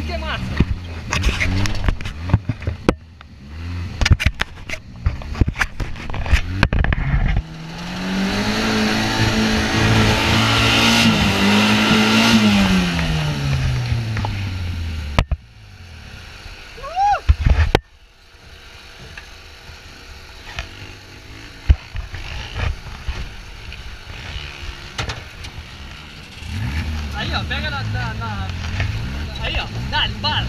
que é massa. Aí, ó, pega aí, ó, dá-lhe, para.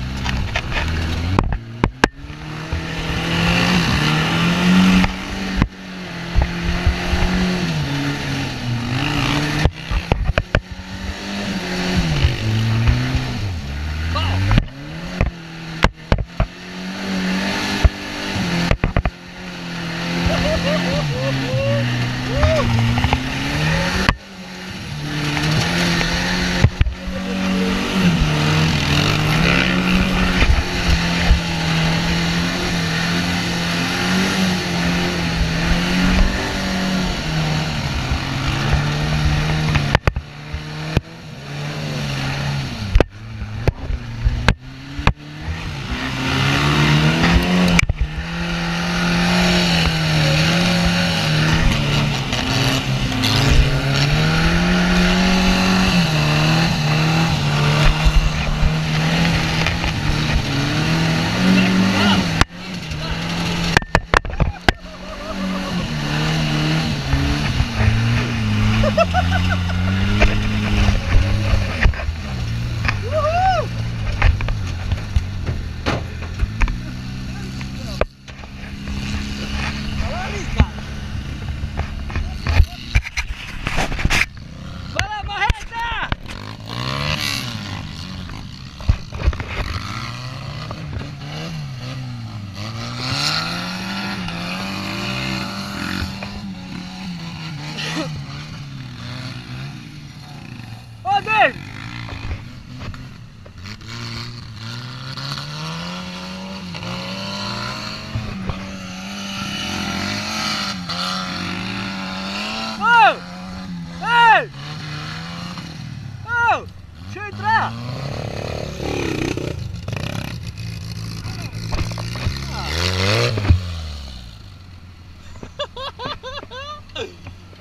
Ô, David! Ô! Ei! Ô! Deixa eu entrar!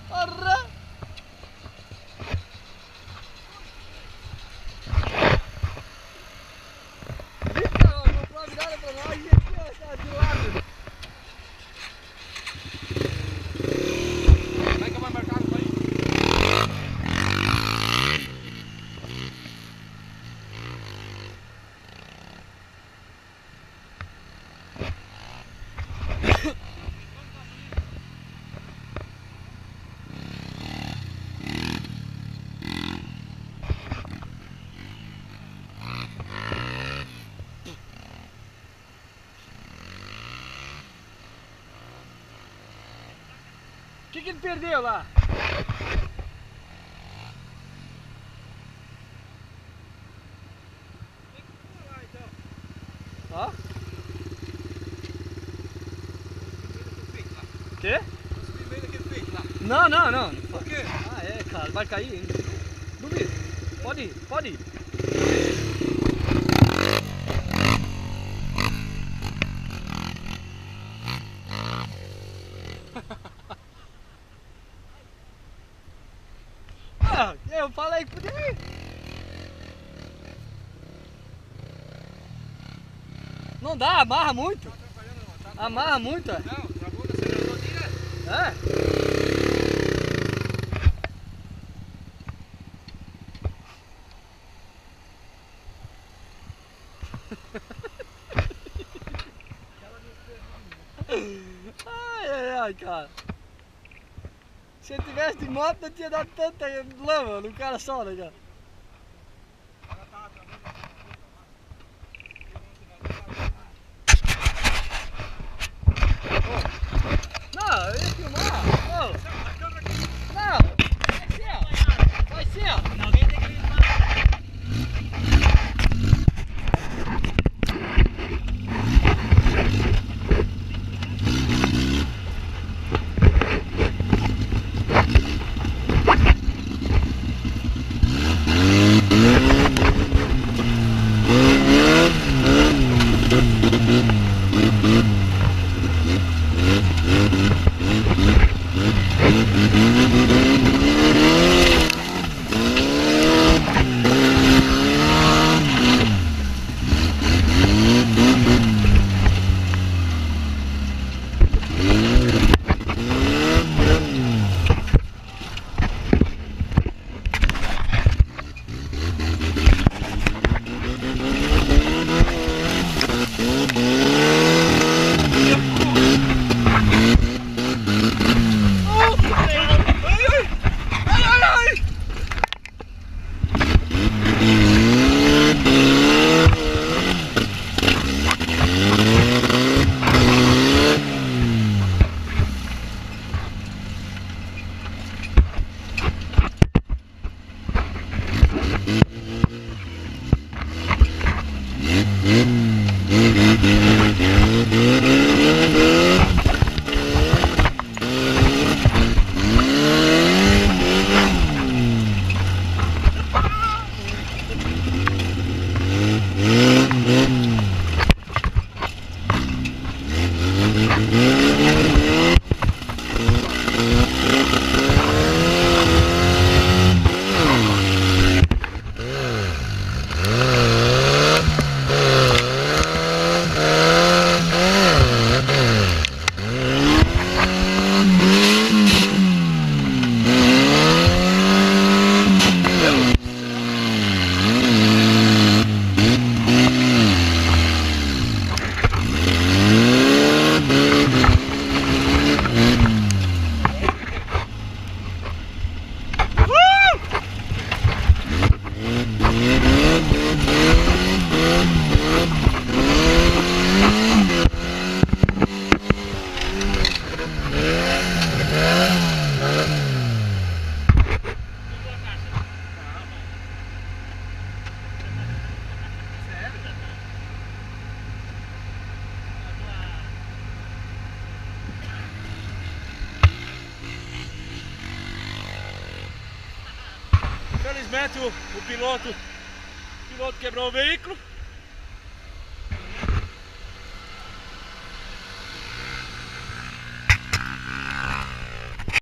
Porra! O que ele perdeu lá? Ó. Quê? Não, não, não. Por quê? Ah, é, cara, vai cair ainda. Duvido. Pode ir, pode ir. Ah, eu falei que podia ir. Não dá, amarra muito. Amarra muito, é? Não, travou da acelerador direto. É? Ai, cara. Se eu tivesse de moto, não tinha dado tanta lama no cara só, né, cara? Não, eu ia filmar. Oh. Não, vai ser, ó. Vai ser, ó. Alguém tem que filmar. Infelizmente o piloto quebrou o veículo.